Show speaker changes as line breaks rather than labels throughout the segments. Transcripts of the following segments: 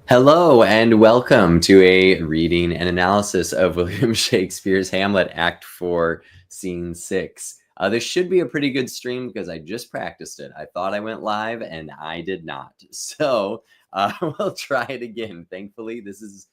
Hello and welcome to a reading and analysis of William Shakespeare's Hamlet, Act 4, Scene 6. This should be a pretty good stream because I just practiced it. I thought I went live and I did not. So we'll try it again. Thankfully, this is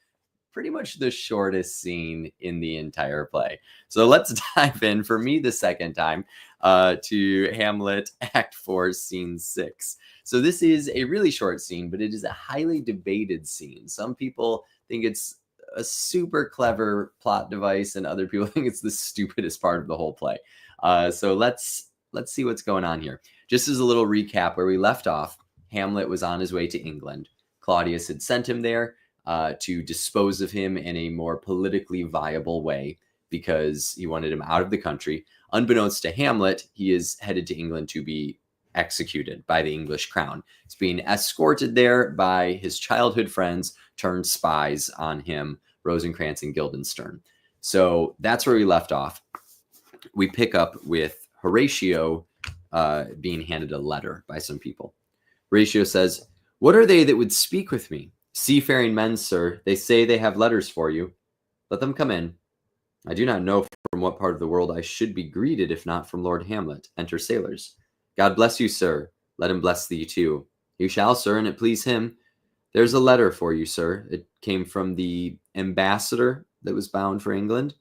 pretty much the shortest scene in the entire play. So let's dive in, for me the second time, to Hamlet, Act 4, Scene 6. So this is a really short scene, but it is a highly debated scene. Some people think it's a super clever plot device, and other people think it's the stupidest part of the whole play. So let's see what's going on here. Just as a little recap, where we left off, Hamlet was on his way to England. Claudius had sent him there to dispose of him in a more politically viable way because he wanted him out of the country. Unbeknownst to Hamlet, he is headed to England to be executed by the English crown. He's being escorted there by his childhood friends turned spies on him, Rosencrantz and Guildenstern. So that's where we left off. We pick up with Horatio being handed a letter by some people. Horatio says, "What are they that would speak with me? Seafaring men, sir. They say they have letters for you. Let them come in. I do not know from what part of the world I should be greeted, if not from Lord Hamlet. Enter sailors. God bless you, sir. Let him bless thee too. You shall, sir, and it please him. There's a letter for you, sir. It came from the ambassador that was bound for England.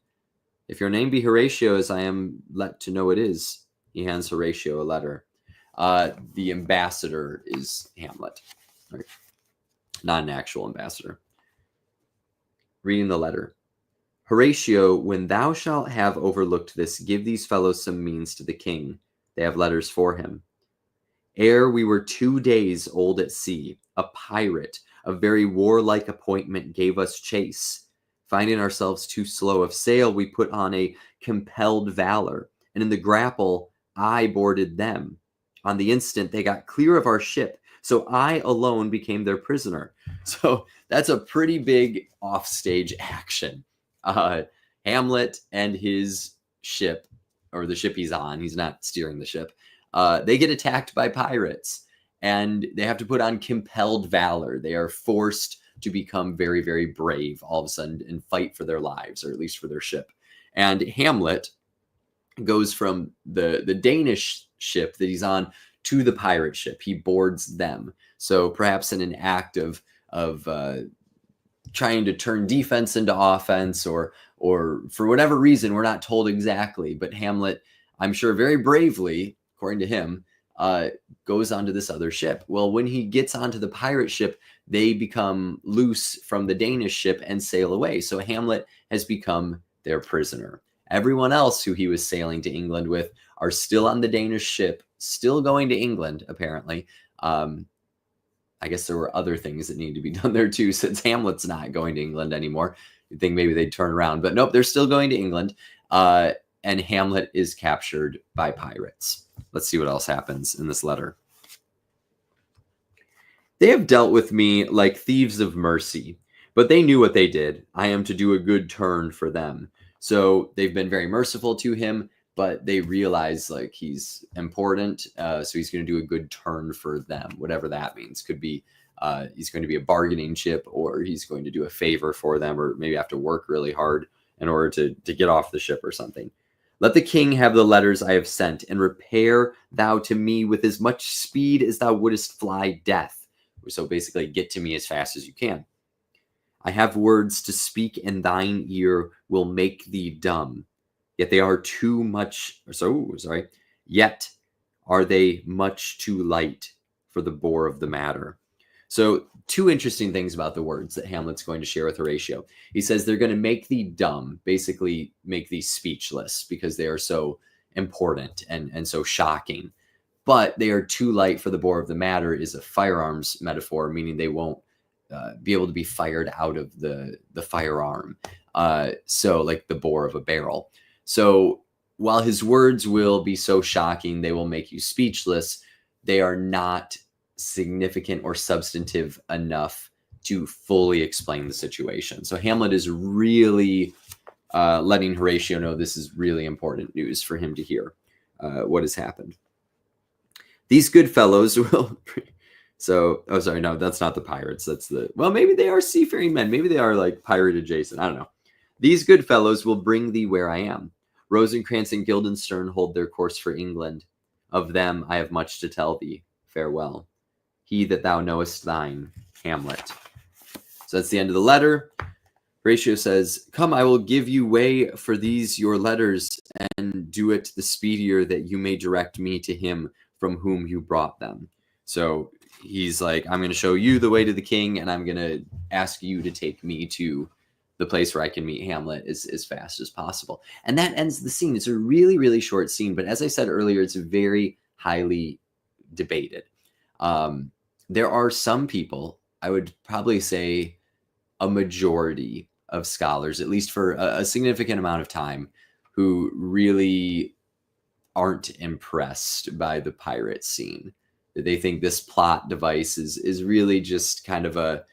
If your name be Horatio, as I am let to know it is." He hands Horatio a letter. The ambassador is Hamlet, right? Not an actual ambassador. Reading the letter. "Horatio, when thou shalt have overlooked this, give these fellows some means to the king. They have letters for him. Ere we were 2 days old at sea, a pirate of very warlike appointment gave us chase. Finding ourselves too slow of sail, we put on a compelled valor, and in the grapple I boarded them. On the instant they got clear of our ship, so I alone became their prisoner." So that's a pretty big offstage action. Hamlet and his ship, or the ship he's on, he's not steering the ship, they get attacked by pirates, and they have to put on compelled valor. They are forced to become very, very brave all of a sudden and fight for their lives, or at least for their ship. And Hamlet goes from the Danish ship that he's on to the pirate ship. He boards them. So perhaps in an act of trying to turn defense into offense, or for whatever reason, we're not told exactly, but Hamlet, I'm sure very bravely, according to him, goes onto this other ship. Well, when he gets onto the pirate ship, they become loose from the Danish ship and sail away. So Hamlet has become their prisoner. Everyone else who he was sailing to England with are still on the Danish ship, still going to England, apparently. I guess there were other things that need to be done there too, since Hamlet's not going to England anymore. You'd think maybe they'd turn around, but nope, they're still going to England. And Hamlet is captured by pirates. Let's see what else happens in this letter. "They have dealt with me like thieves of mercy, but they knew what they did. I am to do a good turn for them." So they've been very merciful to him, but they realize like he's important. So he's going to do a good turn for them, whatever that means. Could be he's going to be a bargaining chip, or he's going to do a favor for them, or maybe have to work really hard in order to get off the ship or something. "Let the king have the letters I have sent, and repair thou to me with as much speed as thou wouldest fly death." So basically, get to me as fast as you can. "I have words to speak, and thine ear will make thee dumb. Yet they are too much, yet are they much too light for the bore of the matter." So two interesting things about the words that Hamlet's going to share with Horatio. He says they're going to make thee dumb, basically make thee speechless, because they are so important and so shocking. But they are too light for the bore of the matter is a firearms metaphor, meaning they won't be able to be fired out of the firearm. So like the bore of a barrel. So while his words will be so shocking, they will make you speechless, they are not significant or substantive enough to fully explain the situation. So Hamlet is really letting Horatio know this is really important news for him to hear what has happened. "These good fellows will So, oh, sorry, no, that's not the pirates. That's well, maybe they are seafaring men. Maybe they are like pirate adjacent. I don't know. These good fellows will bring thee where I am. Rosencrantz and Guildenstern hold their course for England. Of them I have much to tell thee. Farewell. He that thou knowest thine, Hamlet. So that's the end of the letter. Horatio says, come, I will give you way for these your letters, and do it the speedier that you may direct me to him from whom you brought them. So he's like, I'm going to show you the way to the king, and I'm going to ask you to take me to the place where I can meet Hamlet as fast as possible. And that ends the scene. It's a really, really short scene, but as I said earlier, it's very highly debated. There are some people, I would probably say a majority of scholars, at least for a significant amount of time, who really aren't impressed by the pirate scene. They think this plot device is really just kind of a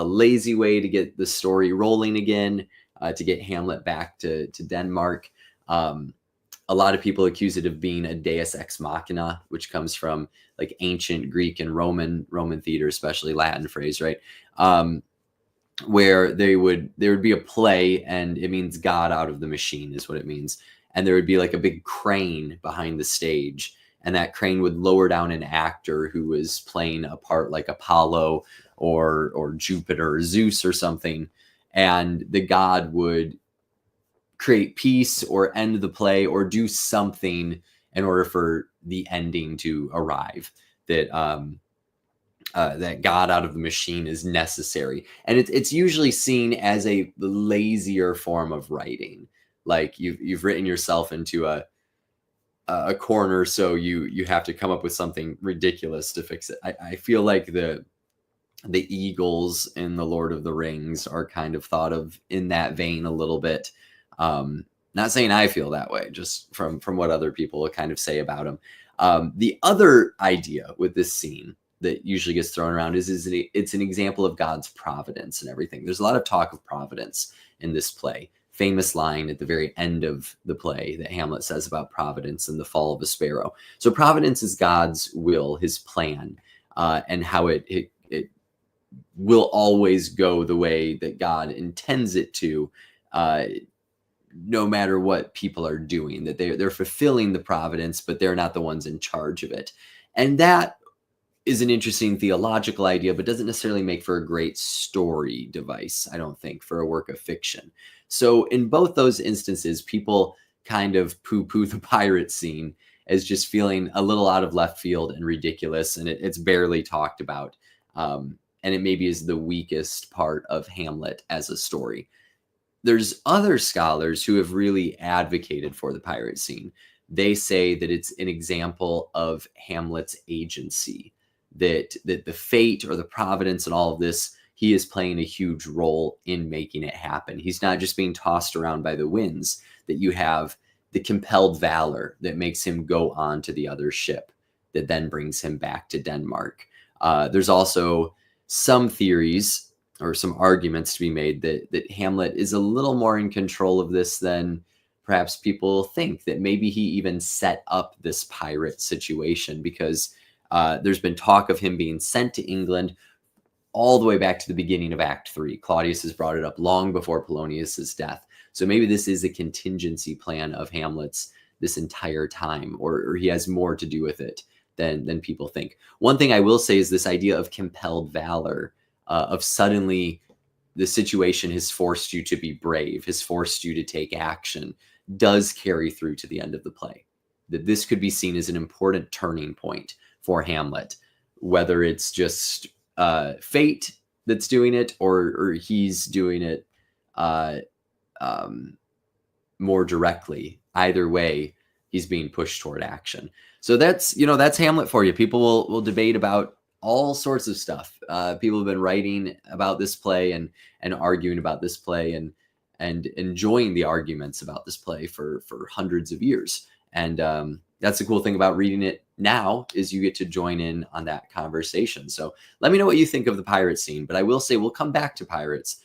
lazy way to get the story rolling again, to get Hamlet back to Denmark. A lot of people accuse it of being a deus ex machina, which comes from like ancient Greek and Roman theater, especially Latin phrase, right? Where there would be a play, and it means God out of the machine is what it means. And there would be like a big crane behind the stage, and that crane would lower down an actor who was playing a part like Apollo or Jupiter or Zeus or something, and the god would create peace or end the play or do something in order for the ending to arrive. That that God out of the machine is necessary, and it's usually seen as a lazier form of writing. Like you've written yourself into a corner, so you have to come up with something ridiculous to fix it. I feel like the eagles in the Lord of the Rings are kind of thought of in that vein a little bit. Not saying I feel that way, just from what other people kind of say about them. The other idea with this scene that usually gets thrown around is it's an example of God's providence and everything. There's a lot of talk of providence in this play. Famous line at the very end of the play that Hamlet says about providence and the fall of a sparrow. So providence is God's will, his plan, and how it will always go the way that God intends it to, no matter what people are doing, that they're fulfilling the providence, but they're not the ones in charge of it. And that is an interesting theological idea, but doesn't necessarily make for a great story device, I don't think, for a work of fiction. So in both those instances, people kind of poo-poo the pirate scene as just feeling a little out of left field and ridiculous, and it's barely talked about. And it maybe is the weakest part of Hamlet as a story. There's other scholars who have really advocated for the pirate scene. They say that it's an example of Hamlet's agency, that the fate or the providence and all of this, he is playing a huge role in making it happen. He's not just being tossed around by the winds, that you have the compelled valor that makes him go on to the other ship that then brings him back to Denmark. There's also some theories or some arguments to be made that Hamlet is a little more in control of this than perhaps people think, that maybe he even set up this pirate situation, because there's been talk of him being sent to England all the way back to the beginning of Act 3. Claudius has brought it up long before Polonius's death. So maybe this is a contingency plan of Hamlet's this entire time, or he has more to do with it than people think. One thing I will say is this idea of compelled valor, of suddenly the situation has forced you to be brave, has forced you to take action, does carry through to the end of the play. That this could be seen as an important turning point for Hamlet, whether it's just fate that's doing it, or he's doing it more directly. Either way, he's being pushed toward action. So that's Hamlet for you. People will debate about all sorts of stuff. People have been writing about this play and arguing about this play and enjoying the arguments about this play for hundreds of years. And that's the cool thing about reading it now, is you get to join in on that conversation. So let me know what you think of the pirate scene. But I will say we'll come back to pirates.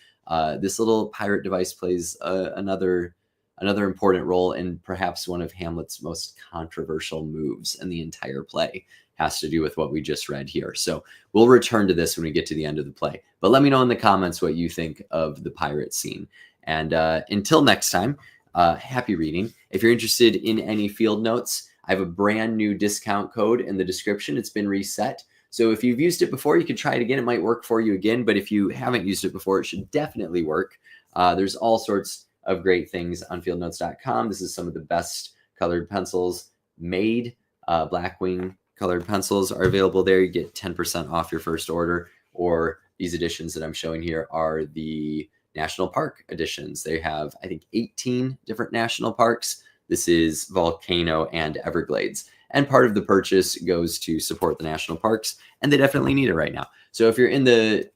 This little pirate device plays another another important role in perhaps one of Hamlet's most controversial moves in the entire play. Has to do with what we just read here. So we'll return to this when we get to the end of the play. But let me know in the comments what you think of the pirate scene. And until next time, happy reading. If you're interested in any field notes, I have a brand new discount code in the description. It's been reset. So if you've used it before, you can try it again. It might work for you again. But if you haven't used it before, it should definitely work. There's all sorts of great things on fieldnotes.com. This is some of the best colored pencils made. Blackwing colored pencils are available there. You get 10% off your first order. Or these editions that I'm showing here are the National Park editions. They have, I think, 18 different national parks. This is Volcano and Everglades. And part of the purchase goes to support the national parks, and they definitely need it right now. So if you're in the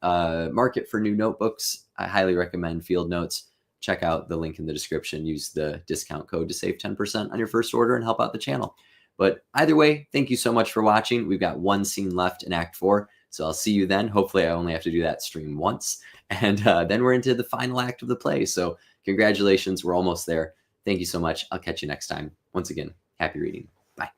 market for new notebooks, I highly recommend Field Notes. Check out the link in the description. Use the discount code to save 10% on your first order and help out the channel. But either way, thank you so much for watching. We've got one scene left in Act 4, so I'll see you then. Hopefully I only have to do that stream once, and then we're into the final act of the play. So congratulations, we're almost there. Thank you so much. I'll catch you next time. Once again, happy reading. Bye.